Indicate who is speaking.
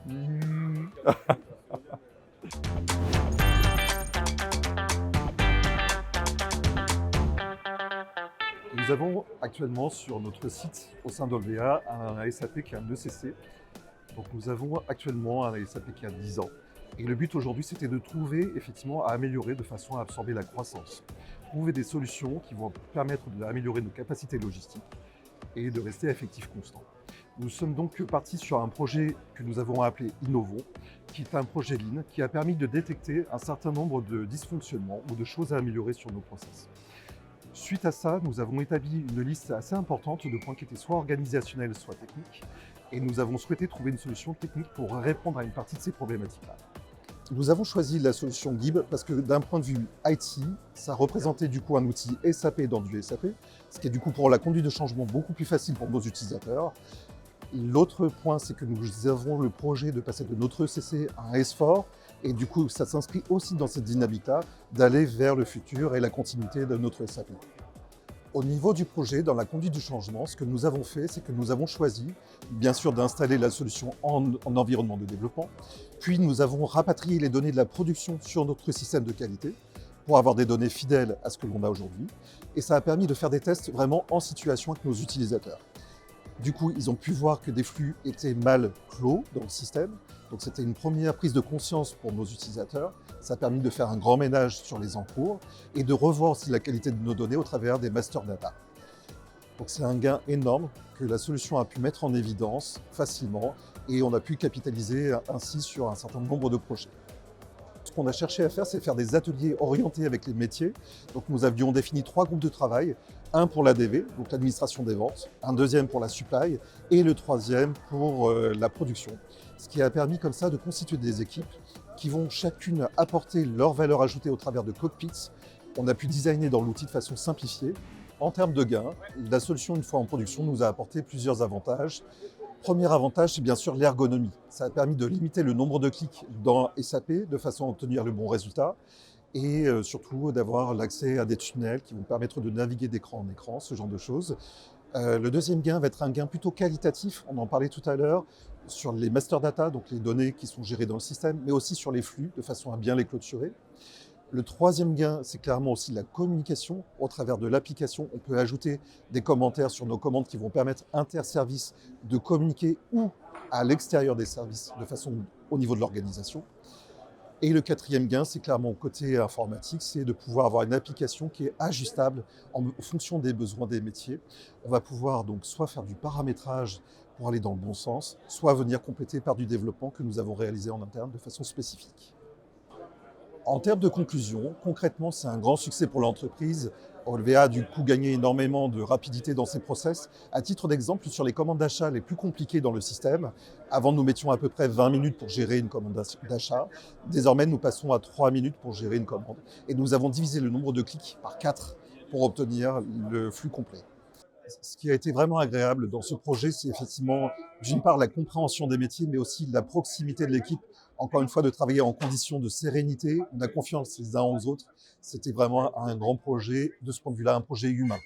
Speaker 1: Mmh. Nous avons actuellement sur notre site au sein d'Olvea un SAP qui est un ECC. Donc nous avons actuellement un SAP qui a 10 ans. Et le but aujourd'hui, c'était de trouver effectivement à améliorer de façon à absorber la croissance. Trouver des solutions qui vont permettre d'améliorer nos capacités logistiques et de rester effectifs constants. Nous sommes donc partis sur un projet que nous avons appelé Innovons, qui est un projet Lean qui a permis de détecter un certain nombre de dysfonctionnements ou de choses à améliorer sur nos process. Suite à ça, nous avons établi une liste assez importante de points qui étaient soit organisationnels, soit techniques, et nous avons souhaité trouver une solution technique pour répondre à une partie de ces problématiques-là. Nous avons choisi la solution GIB parce que d'un point de vue IT, ça représentait du coup un outil SAP dans du SAP, ce qui est du coup pour la conduite de changement beaucoup plus facile pour nos utilisateurs. L'autre point, c'est que nous avons le projet de passer de notre ECC à un S4, et du coup, ça s'inscrit aussi dans cette dynamique-là d'aller vers le futur et la continuité de notre SAP. Au niveau du projet, dans la conduite du changement, ce que nous avons fait, c'est que nous avons choisi, bien sûr, d'installer la solution en environnement de développement, puis nous avons rapatrié les données de la production sur notre système de qualité pour avoir des données fidèles à ce que l'on a aujourd'hui, et ça a permis de faire des tests vraiment en situation avec nos utilisateurs. Du coup, ils ont pu voir que des flux étaient mal clos dans le système. Donc c'était une première prise de conscience pour nos utilisateurs. Ça a permis de faire un grand ménage sur les encours et de revoir aussi la qualité de nos données au travers des master data. Donc c'est un gain énorme que la solution a pu mettre en évidence facilement et on a pu capitaliser ainsi sur un certain nombre de projets. Ce qu'on a cherché à faire, c'est faire des ateliers orientés avec les métiers. Donc nous avions défini 3 groupes de travail, un pour l'ADV, donc l'administration des ventes, un deuxième pour la supply et le troisième pour la production. Ce qui a permis comme ça de constituer des équipes qui vont chacune apporter leur valeur ajoutée au travers de cockpits. On a pu designer dans l'outil de façon simplifiée. En termes de gains, la solution, une fois en production, nous a apporté plusieurs avantages. Premier avantage, c'est bien sûr l'ergonomie. Ça a permis de limiter le nombre de clics dans SAP de façon à obtenir le bon résultat et surtout d'avoir l'accès à des tunnels qui vont permettre de naviguer d'écran en écran, ce genre de choses. Le deuxième gain va être un gain plutôt qualitatif, on en parlait tout à l'heure, sur les master data, donc les données qui sont gérées dans le système, mais aussi sur les flux, de façon à bien les clôturer. Le troisième gain, c'est clairement aussi la communication. Au travers de l'application, on peut ajouter des commentaires sur nos commandes qui vont permettre interservices de communiquer ou à l'extérieur des services de façon au niveau de l'organisation. Et le quatrième gain, c'est clairement côté informatique, c'est de pouvoir avoir une application qui est ajustable en fonction des besoins des métiers. On va pouvoir donc soit faire du paramétrage pour aller dans le bon sens, soit venir compléter par du développement que nous avons réalisé en interne de façon spécifique. En termes de conclusion, concrètement, c'est un grand succès pour l'entreprise. Olvea a du coup gagné énormément de rapidité dans ses process. À titre d'exemple, sur les commandes d'achat les plus compliquées dans le système, avant nous mettions à peu près 20 minutes pour gérer une commande d'achat. Désormais, nous passons à 3 minutes pour gérer une commande. Et nous avons divisé le nombre de clics par 4 pour obtenir le flux complet. Ce qui a été vraiment agréable dans ce projet, c'est effectivement, d'une part, la compréhension des métiers, mais aussi la proximité de l'équipe. Encore une fois, de travailler en conditions de sérénité, on a confiance les uns aux autres. C'était vraiment un grand projet, de ce point de vue-là, un projet humain.